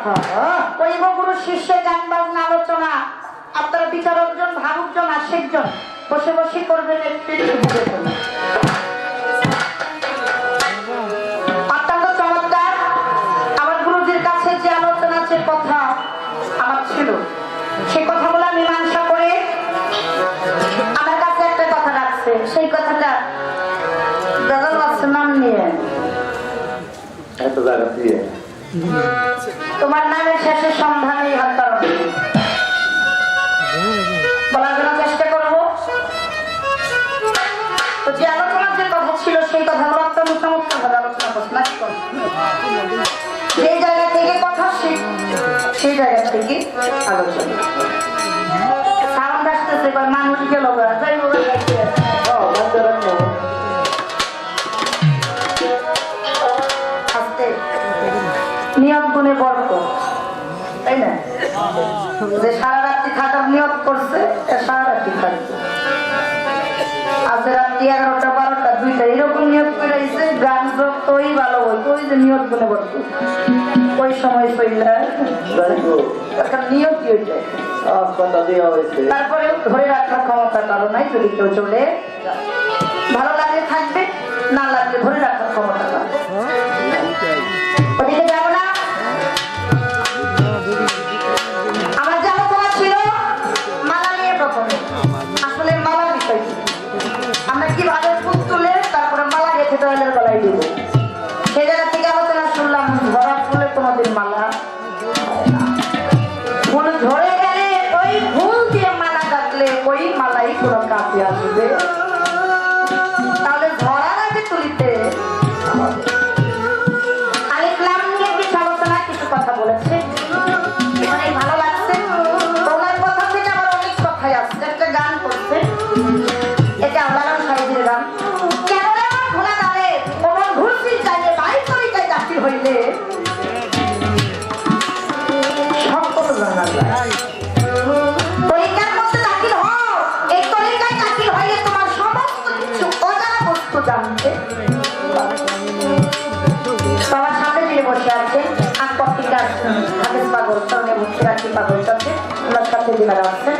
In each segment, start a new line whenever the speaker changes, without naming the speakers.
গুরু শিষ্যের গান বাজনা আলোচনা আপনারা বিচারকজন ভাবুকজন আশেকজন বসে বসে করবেন একটু অত্যন্ত চমৎকার। আমার গুরুজির কাছে যে আলোচনা যে কথা আমার ছিল সে কথাগুলো মীমাংসা করে আমার কাছে একটা কথা রাখছে। সেই কথাটা দাদার বাচ্চার নাম নিয়ে
এত জায়গা দিয়ে
তোমার নামের শেষে সন্ধানে হত্যা বলার জন্য চেষ্টা করবো। তো যে আলোচনার যে কথা ছিল সেই কথাগুলো অত্যন্ত চমৎকার ভাবে আলোচনা করছে। সেই জায়গা থেকে কথা সেই জায়গা থেকে আলোচনা সাউন্ড আসতেছে মানুষ গেল যাই আস্তে নিয়ত গুণে বরকত, তাই না? যে সারা রাত্রি থাকার নিয়ত করছে সারা রাত্রি থাকবে। আজ রাত্রি 11টা 12টা 2টা এরকম নিয়ত করে দিচ্ছে গান যতই ভালো হইতো ওই যে নিয়ত গুণে বরকত ওই সময় নিয়ত কি হইছে তারপরে ধরে রাখার ক্ষমতা কারো নাই। যদি কেউ চলে ভালো লাগলে থাকবে, না লাগলে ধরে রাখার ক্ষমতা কারো। ওদিকে যাবো না। আমার যে আলোচনা ছিল মালা নিয়ে প্রথমে আসলে মালা বিষয় আমরা কিভাবে ফুল তুলে তারপরে মালা গেছে দয়ালের গলায় দিব সেই জায়গা থেকে আলোচনা শুনলাম। ধরা ফুলে কোনোদিন মালা ফুল ধরে গেলে ওই ফুল দিয়ে মালা কাটলে ওই মালাই কোনো কাছে আসবে। তাহলে ধরার আগে তুলিতে কথা বলেছে অনেক ভালো লাগছে। ওনার কথা থেকে আমার অনেক কথাই আসছে। একটা গান করছে এটা আল্লাহর সাহিত্যের গান। কেন ভোলা দাঁড়ে কোমর ঘুরছি চাইলে বাই তরিকায় দাখিল হইলে সকল তরিকার মধ্যে দাখিল হও। এই তরিকায় দাখিল হইলে তোমার সমস্ত কিছু অজানা বস্তু জানতে। সবার সামনে দিয়ে বসে আছে হাফেজ পাগল সঙ্গে ভর্তি রাখি পাগল সাথে ওনার সাথে দিবার আছে।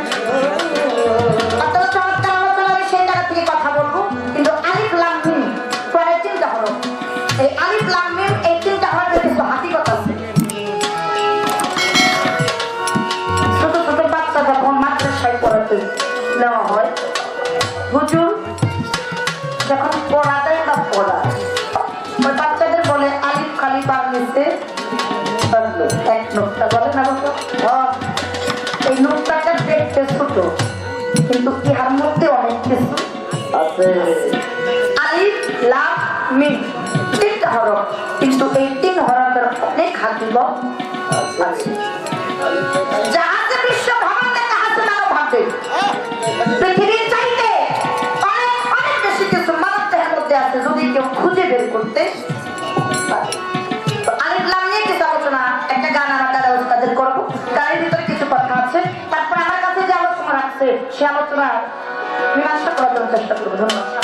অত্যন্ত চমৎকার আলোচনা আমি সেই জায়গা থেকে কথা বলবো। কিন্তু আলিফ লাম মিম পরে চিন্তা হলো এই আলিফ লাম মিম এই চিন্তা হওয়ার কিছু হাকিকত আছে। ছোট ছোট বাচ্চা যখন মাদ্রাসায় পড়াতে নেওয়া হয় হুজুর যখন পড়া দেয় বা পড়া ওই বাচ্চাদের বলে আলিফ খালি বার নিতে এক নোকটা বলে না এই নোকটাটা দেখতে ছোট কিন্তু ইহার মধ্যে অনেক কিছু আছে। আলিফ লাম মিম 3টা হরফ কিন্তু এই 3 হরফের অনেক হাকিকত আছে। জাহাজে বিশ্ব ভ্রমণে জাহাজে নাও ভাবে পৃথিবীর চাইতে অনেক অনেক বেশি কিছু মানব দেহের মধ্যে আছে যদি কেউ খুঁজে বের করতে পারে। একটা গান আমার দ্বারা তাদের করবো। গানের ভিতরে কিছু কথা আছে। তারপর আমার কাছে যে আলোচনা রাখছে সে আলোচনা মীমাংসা করার জন্য চেষ্টা করবো। ধন্যবাদ।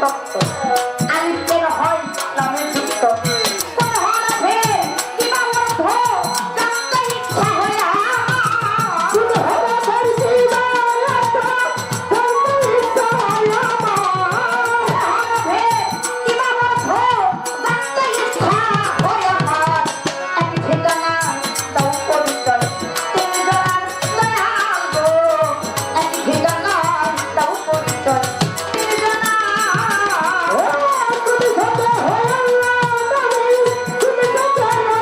শক্ত আলিফ কেন হয় নামে যুক্ত কোন হরফে কিবা অর্থ জানতে ইচ্ছা হয় কোন হরফের কিবা অর্থ জানতে ইচ্ছা হয় হরফে কিবা অর্থ জানতে ইচ্ছা হয় এক ঠিকানা দাও পরিচয় তুমি জান দয়াল গো এক ঠিকানা দাও পরিচয় তুমি জান তুমি সত্য হয় আল্লাহ তুমি সত্য হয় তুমি সত্য হয়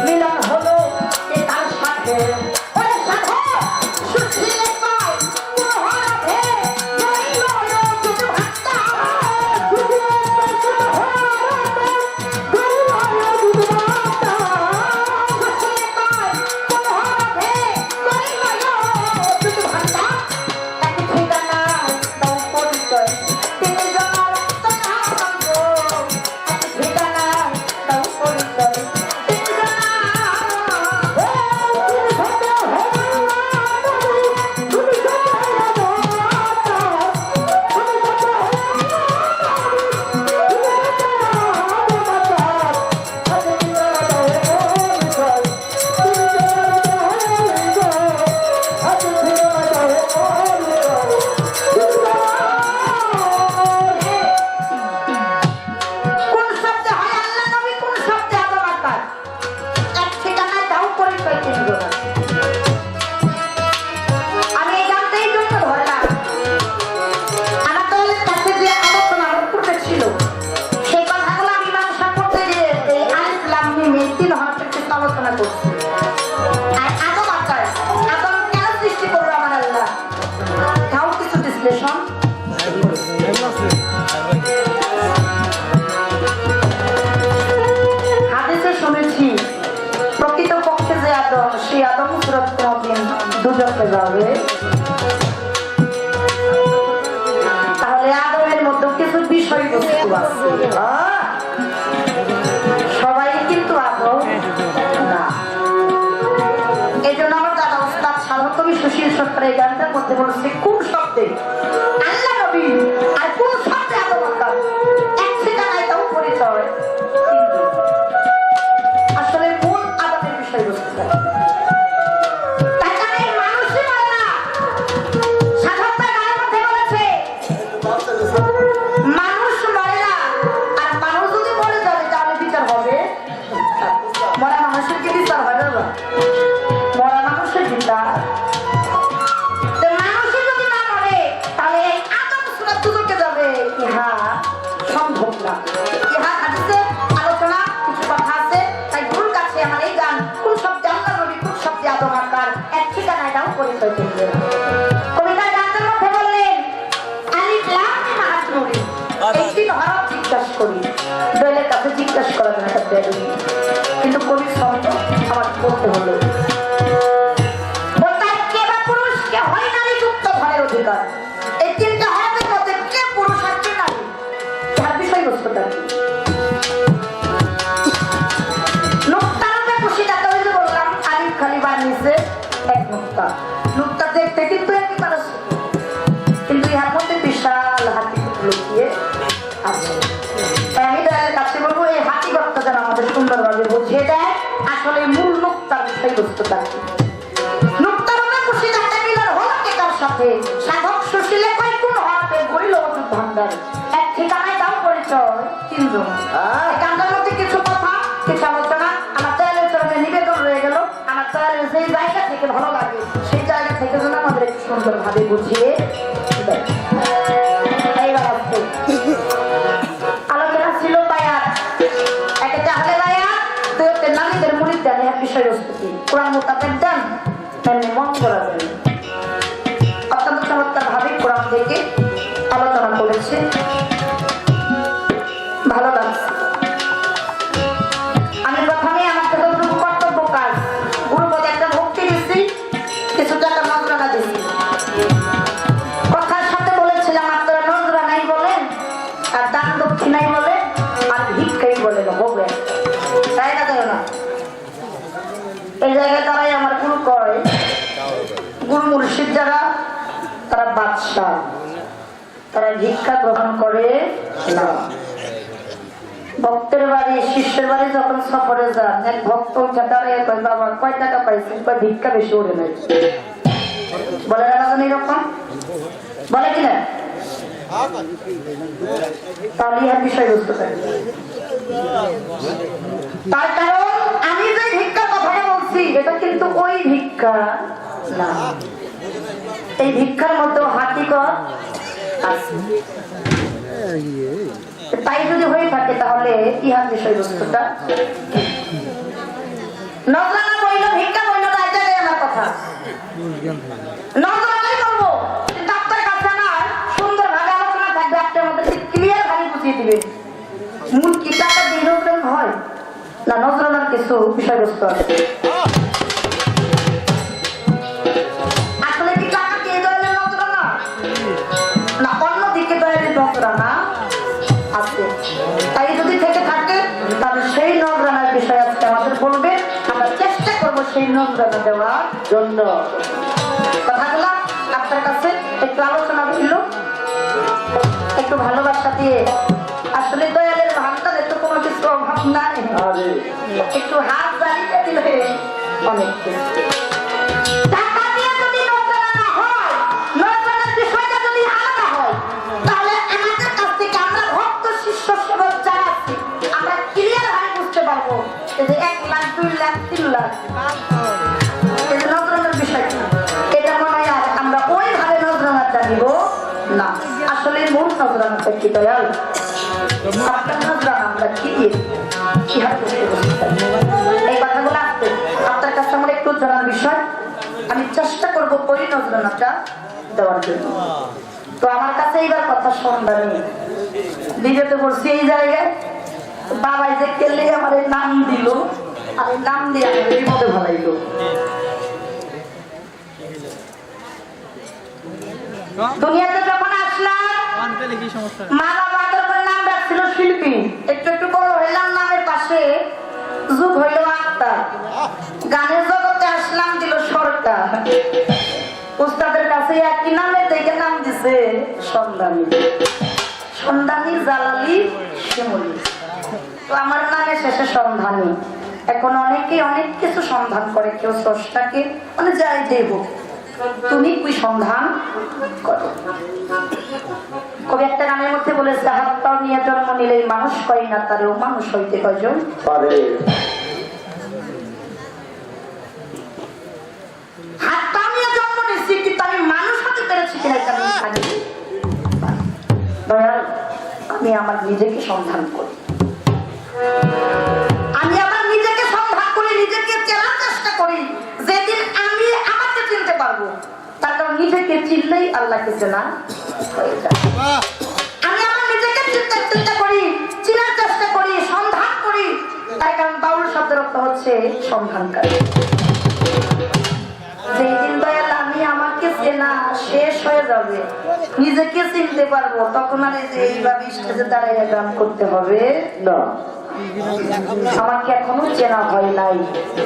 মিলন হলো এটার সাথে ওরে সাধু সুশীলে পায় কোন হরফে রইল শুধু হাতটা সুশীলে পায় কোন হরফে রইল শুধু হাতটা সুশীলে পায় কোন হরফে রইল শুধু হাতটা এক ঠিকানা দাও পরিচয় তিনি জানার দয়াল গো এক ঠিকানা দাও পরিচয় তিনি জানার কোন শব্দে হয় আল্লাহ নবী কোন শব্দে আদম আকার এক ঠিকানায় দাও পরিচয় তিনি জানার আমি এই গানটা এই জন্য ধরলাম আমার দলের কাছে যে আলোচনা করতেছিল সেই কথাগুলো আমি মানুষ করতে যে এই আলিফ লাম মিম এই তিন হরফের কিছু আলোচনা করছি আর আদম আকার আদম কেন সৃষ্টি করলো আমার আল্লাহ তাও কিছু বিশ্লেষণ হাদিসে শুনেছি প্রকৃতপক্ষে যে আদম সেই আদম সুরত কোনদিন দুজকে যাবে তাহলে আদমের মধ্যে কিছু বিষয়বস্তু আছে সবাই কিন্তু আদম না এই জন্য আমার দাদা উস্তাদ সাধারণত সুশীল সত্তর এই গানটার মধ্যে বলছে কোন শব্দে আল্লাহ নবী আর কোন শব্দে আদম আকার এক ঠিকানায় দাও পরিচয় আসলে কোন আদমের বিষয়বস্তু তার কারণে মানুষই মানে না সাধারণত গানের মধ্যে বলেছে মানুষ মরে না আর মানুষ যদি মরে যাবে তাহলে বিচার হবে মরা মানুষের কি বিচার হয় না মরা মানুষের বিচার তো মানুষই যদি না মরে তাহলে এই আদম সুরত দুজকে যাবে ইহা সম্ভব না ইহা হাদিসে আলোচনা কিছু কথা আছে তাই গুরুর কাছে আমার এই গান কোন শব্দে আল্লাহ নবী কোন শব্দে আদম আকার এক ঠিকানায় দাও পরিচয় দিবে কবিতার গানটার মধ্যে বললেন আলিফ লাম মিম হাত নুরি এই তিন হরফ জিজ্ঞাসা করি দলের কাছে জিজ্ঞাসা করা যায় একটা বেদুই কিন্তু কবির শব্দ আমার পড়তে হলো বলতে কে বা পুরুষ কে হয় নারী যুক্ত ঘরের অধিকার এই তিনটা হরফের মধ্যে কে পুরুষ আর কে নারী তার বিষয়বস্তুটা কি নুক্তারূপে খুশিটাতে ওই যে বললাম আলিফ খালি বার নিচে এক নুক্তা নুক্তা দেখতে কিন্তু একই মানুষ কিন্তু ইহার মধ্যে বিশাল হাতি লুকিয়ে আছে তাই আমি দয়ালের কাছে বলবো এই হাতি গর্তটা যেন আমাদের সুন্দরভাবে বুঝিয়ে দেয় আসলে মূল নুক্তার বিষয়বস্তুটা কি নুক্তারূপে খুশিটাতে মিলন হল কে তার সাথে সাধক সুশীলে কয় কোন হরফে বইল ওষুধ ভান্ডার এক ঠিকানায় দাও পরিচয় তিনজন গানটার মধ্যে কিছু কথা কিছু আলোচনা আমার দয়ালের চরণে নিবেদন রয়ে গেল আমার দয়ালের যেই জায়গা থেকে ভালো লাগে সেই জায়গা থেকে যেন আমাদের একটু সুন্দরভাবে বুঝিয়ে দেয় এইবার আসছে আলোচনা ছিল বায়াত একটা চাহলে বায়াত দুই হচ্ছে নারীদের মুড়ির দেন এর বিষয়বস্তু কি কোরআন মোতাবেক দেন তেমনি মন করা যায় অত্যন্ত চমৎকার ভাবে কোরআন থেকে আলোচনা করেছি, ভালো লাগছে। আমি প্রথমে আমার যতটুকু কর্তব্য কাজ গুরুপদে একটা ভক্তি দিচ্ছি, কিছু টাকা নজরানা দিচ্ছি। কথার সাথে বলেছিলাম আপনারা নজরানাই বলেন আর দান দক্ষিণাই বলে আর ভিক্ষাই বলে না, বলবে তাই না? তাই না? এই জায়গায় তারাই আমার গুরু করে, গুরু মুর্শিদ যারা তারা বাদশাহ, তারা ভিক্ষা গ্রহণ করে না। ভক্তের বাড়ি শিষ্যের বাড়ি যখন সফরে যান, এক ভক্ত দাঁড়িয়ে কয় বাবা কয় টাকা পাইছেন, কয় ভিক্ষা বেশি ওরে নাই। বলে না জানি এরকম বলে কিনা? তাহলে ইহার বিষয় বুঝতে পারি। তার কারণ আমি যে ভিক্ষার কথাটা বলছি এটা কিন্তু ওই ভিক্ষা না, এই ভিক্ষার মধ্যে হাকিকত আছে। তাই যদি হয়ে থাকে তাহলে ইহার বিষয়বস্তুটা নজরানা বইল ভিক্ষা বইল না, এটাই আমার কথা। নজরানাই বলবো, কিন্তু আপনার কাছে না সুন্দর ভাবে আলোচনা থাকবে, আপনার মধ্যে ক্লিয়ার ভাবে বুঝিয়ে দিবে মূল কি টাকা দিয়ে নজরানা হয় না, নজরানার কিছু বিষয়বস্তু আছে। আসলে কি টাকা দিয়ে দয়ালের নজরানা না অন্য দিকে দয়ালের নজরানা আছে? তাই যদি থেকে থাকে তাহলে সেই নজরানার বিষয় আজকে আমাদের বলবে, আমরা চেষ্টা করবো সেই নজরানা দেওয়ার জন্য। কথাগুলা আপনার কাছে একটু আলোচনা ছিল, একটু ভালোবাসা দিয়ে। আসলে দয়ালের ভান্ডারে তো কোনো কিছু অভাব নাই, একটু হাত দাঁড়িয়ে দিলে অনেক কিছু। টাকা দিয়ে যদি নজরানা হয়, নজরানার বিষয়টা যদি আলাদা হয়, তাহলে আমাদের কাছ থেকে আমরা ভক্ত শিষ্য সেবক যারা আছি আমরা ক্লিয়ার ভাবে বুঝতে পারবো যে 1 লাখ 2 লাখ 3 লাখ এই যে নজরানার বিষয়টা, এটা মনে হয় আর আমরা ওইভাবে নজরানাটা নিব না। আসলে মূল নজরানাটা কি দয়াল? আপনার নজরানা আমরা কি দিয়ে এই কথাগুলো আসতে আপনার কাছে আমার একটু জানার বিষয়, আমি চেষ্টা করবো ওই নজরানাটা দেওয়ার জন্য। তো আমার কাছে এইবার কথা সন্ধানী বিজেতে বলছি এই জায়গায় বাবাই যে কেলে আমার নাম দিল, আর এই নাম দিয়ে আমার বিপদে ভালাইল। দুনিয়াতে যখন আসলাম মা বাবা তখন নাম রাখছিল শিল্পী, একটু একটু বড় হইলাম নামের পাশে যুগ হইল আক্তার, গানের জগতে আসলাম দিল সরকার, উস্তাদের কাছে একই নামে দেখে নাম দিছে সন্ধানী, সন্ধানী জালালি শিমুলি। তো আমার নামে শেষে সন্ধানী। এখন অনেকে অনেক কিছু সন্ধান করে, কেউ স্রষ্টাকে মানে যাই দেব, তুমি কি সন্ধান করো। কবি একটা গানের মধ্যে বলেছে হাত পাও নিয়ে জন্ম নিলে মানুষ কয় না তারেও মানুষ হইতে কয়জন পারে। হাত পা নিয়ে জন্ম নিচ্ছি কিন্তু আমি মানুষ হতে পেরেছি কিনা এটা আমি জানি। দয়াল আমি আমার নিজেকে সন্ধান করি, আমি আমার নিজেকে সন্ধান করি, নিজেকে চেনার চেষ্টা করি। যেদিন আমি আমাকে চিনতে পারবো, তার কারণ নিজেকে চিনলেই আল্লাহকে চেনা হয়ে যায়। আমি আমার নিজেকে চিনতে চেষ্টা করি, চিনার চেষ্টা করি, সন্ধান করি। তাই কারণ বাউল শব্দের অর্থ হচ্ছে সন্ধানকারী। যেদিন দয়াল আমি আমাকে চেনা শেষ হয়ে যাবে, নিজেকে চিনতে পারবো, তখন আর এইভাবে স্টেজে দাঁড়িয়ে গান করতে হবে না। আমাকে এখনো চেনা হয় নাই,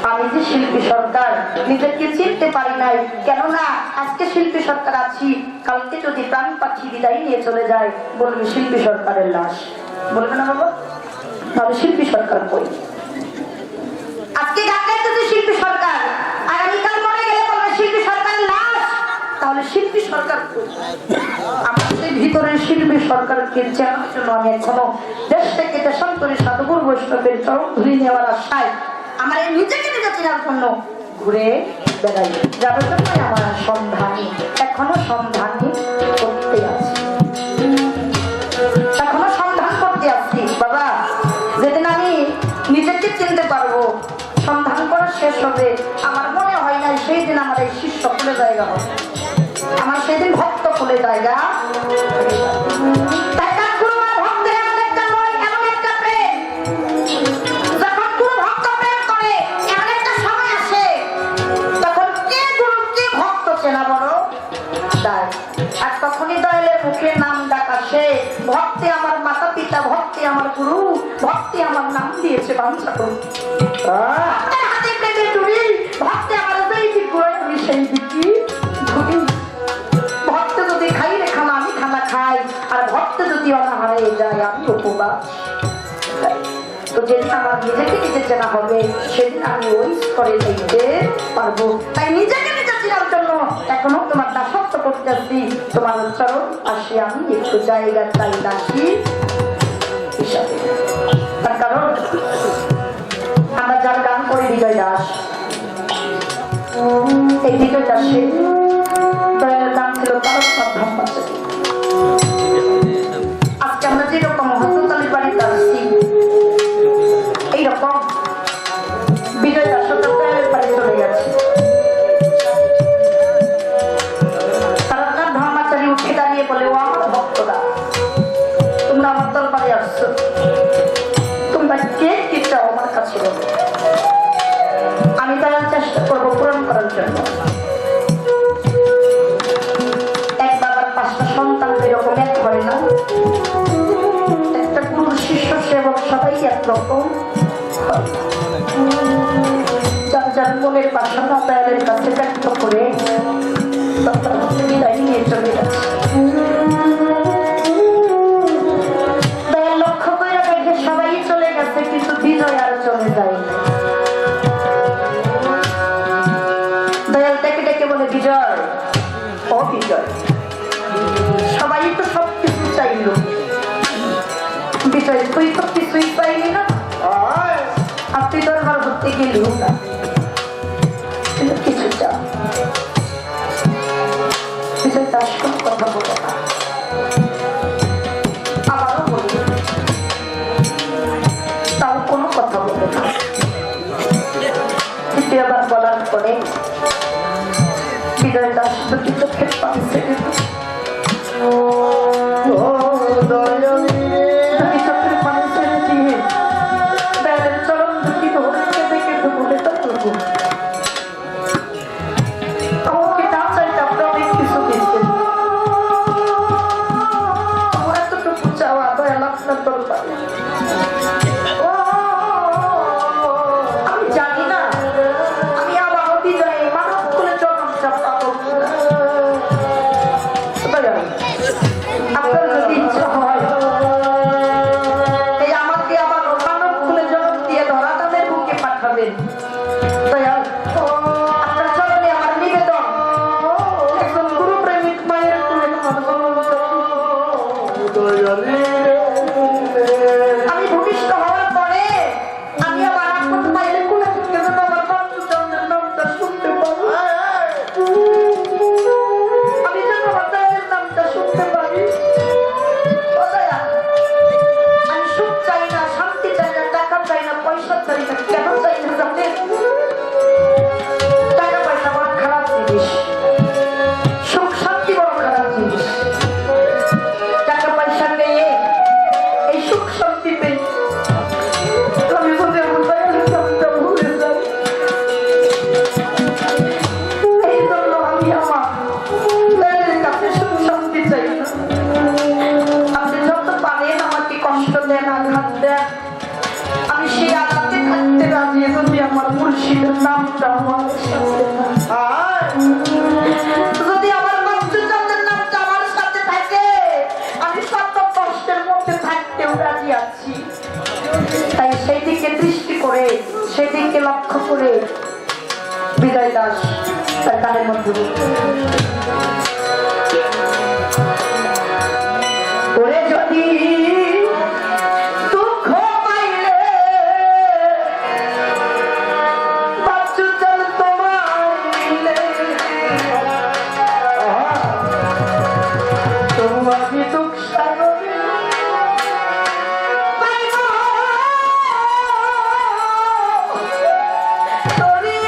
আমি যে শিল্পী সরকার নিজেকে চিনতে পারি নাই। কেননা আজকে শিল্পী সরকার আছি, কালকে যদি প্রাণ পাখি বিদায় নিয়ে চলে যায় বলবে শিল্পী সরকারের লাশ, বলবে না বাবা? তাহলে শিল্পী সরকার কই? আজকে গাইতেছে শিল্পী সরকার, আগামীকাল মরে গেলে বলবে শিল্পী সরকারের লাশ, তাহলে শিল্পী সরকার কই? আমাদের ভিতরের শিল্পী সরকারকে চেনার জন্য আমি এখনো দেশ থেকে দেশান্তরী সাধুগুরু বৈষ্ণবের চরণ ধরে নেওয়ার আশায় আমার এই নিজেকে নিজে চেনার জন্য ঘুরে বেড়াই, যার জন্য আমার সন্ধানী, এখনো সন্ধানী করতে আছি, এখনো সন্ধান করতে আছি। বাবা যেদিন আমি নিজেকে চিনতে পারবো, সন্ধান করা শেষ হবে, আমার মনে হয় না সেই দিন আমার এই শিষ্য ফুলে জায়গা হবে, আমার সেদিন ভক্ত ফুলে জায়গা। তাই তার গুরু আর ভক্তের এমন একটা লয়, এমন একটা প্রেম, যখন গুরু ভক্ত প্রেম করে এমন একটা সময় আসে তখন কে গুরু কে ভক্ত চেনা বড় দায়। আর তখনই দয়ালের মুখে নাম ডাক আসে, ভক্তি আমার মাতা পিতা, ভক্তি আমার গুরু, ভক্তি আমার নাম দিয়েছে বাঞ্ছা করুন। হাতে পেটে ডুবি ভক্তি আমার যেই দিক ঘুরে তুমি সেই দিকই ঘুরি। ভক্ত যদি খাই রে খানা আমি খানা খাই, আর ভক্ত যদি অনাহারে যায় আমি উপবাস। তো যেদিন আমার নিজেকে নিজে চেনা হবে সেদিন আমি ওই করে দেখতে পারবো। তাই নিজেকে নিজে চেনার জন্য এখনো তোমার দাসত্ব করতেছি, তোমার চরণ আসি আমি একটু জায়গা চাই দাসী হিসাবে। তার কারণ আমরা যার গান করি বিজয় দাস, এই বিজয় দাসের দয়ালের নাম ছিল তারকনাথ ব্রহ্মচারী। আজকে আমরা যেরকম হস্ততালির বাড়িতে আসছি এইরকম বিজয় দাস দয়ালের বাড়ি চলে গেছে। তারকনাথ ব্রহ্মচারী উঠে দাঁড়িয়ে বলে, ও আমার ভক্তরা, তোমরা আমার দরবারে আসছো, তোমরা কে কি চাও আমার কাছে বলো, আমি তার চেষ্টা করবো পূরণ করার জন্য। এক বাবার 5টা সন্তান এরকম এক হয় না, একটা গুরুর শিষ্য সেবক সবাই একরকম। যার যার মনের বাসনা দয়ালের কাছে ব্যক্ত করে বিদায় নিয়ে চলে গেছে। দয়াল লক্ষ্য করে দেখে সবাই চলে গেছে, কিন্তু বিজয় আর চলে যায় না। দয়াল ডেকে ডেকে বলে, বিজয়, ও বিজয়, সবাই তো সবকিছু চাইল, বিজয় তুই তো কিছুই পাইলি না, আর তুই দরবার করতে গেলিও না, কিছু চা। বিজয় তার সব কথা বলে না, আবারও বলি, তাও কোনো কথা বলে না। দ্বিতীয়বার বলার পরে বিজয় দাস দুটি চোখের পানি ছেড়ে দুটি চোখের পানি ছেড়ে দিয়ে দয়ালের চরণ দুটি ধরে কেঁদে কেঁদে বলে তবু আমাকে না চাইতে আপনি অনেক কিছু দিচ্ছেন, আমার এতটুকু চাওয়া দয়াল আপনার দরবারে। আমি জানি না আমি আবারও বিজয় মানব কুলে জন্মটা পাবো কিনা। আপনার যদি ইচ্ছা হয় এই আমাকে আবার মানব কুলে জন্ম দিয়ে ধরাধামের বুকে পাঠাবেন। দয়াল, আপনার চরণে আমার নিবেদন, একজন গুরু প্রেমিক মায়ের কুলে আমি ভূমিষ্ঠ হওয়ার পরে আমি আমার আপন মায়ের কুলে থেকে যেন আমার বাঞ্ছুচন্দ্রের নামটা শুনতে পাবো, আমি যেন আমার দয়ালের নামটা শুনতে পারি। ও দয়াল, আমি সুখ চাই না, শান্তি চাই না, টাকা চাই না, পয়সা চাই না। কেন চাই না জানেন? টাকা পয়সা বড় খারাপ জিনিস, সুখ শান্তি বড় খারাপ জিনিস। টাকা পয়সা নিয়ে এই সুখ শান্তি পেয়ে আমি যদি আমার দয়ালের নামটা ভুলে যাই, এই জন্য আমি আমার দয়ালের কাছে সুখ শান্তি চাই না। আপনি যত পারেন আমাকে কষ্ট দেন, আঘাত দেন, আমি সেই আঘাতে থাকতে রাজি যদি আমার মুর্শিদের নামটা আমার সাথে থাকে। যদি আমার বাঞ্ছুচন্দ্রের নামটা আমার সাথে থাকে, আমি শত কষ্টের মধ্যে থাকতেও রাজি আছি। তাই সেই দিকে দৃষ্টি করে, সেই দিকে লক্ষ্য করে বিজয় দাস তার গানের মধ্যে ওরে যদি দুঃখ পাইলে বাঞ্ছুচন্দ্র তোমায় মিলে, তোমাকে দুঃখ সাগরে পাইব তরি।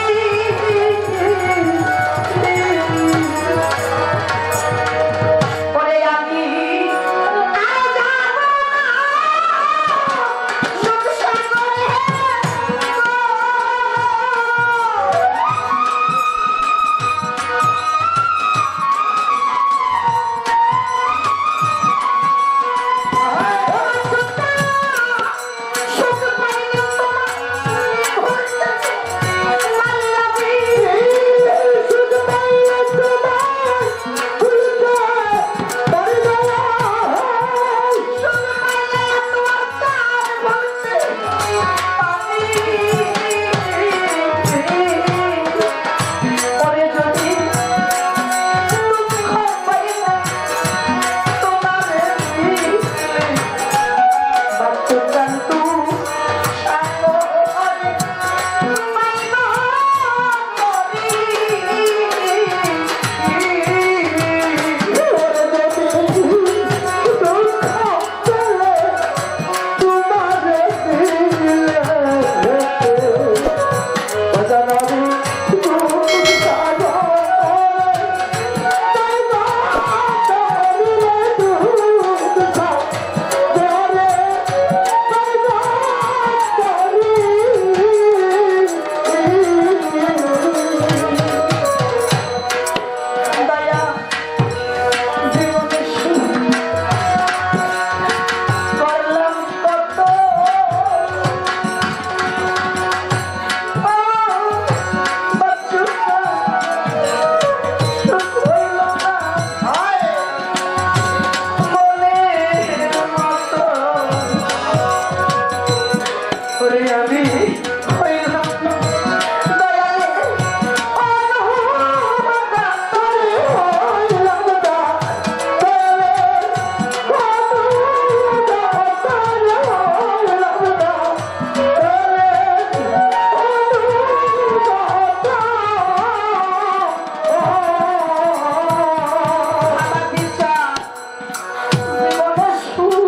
কথা শুন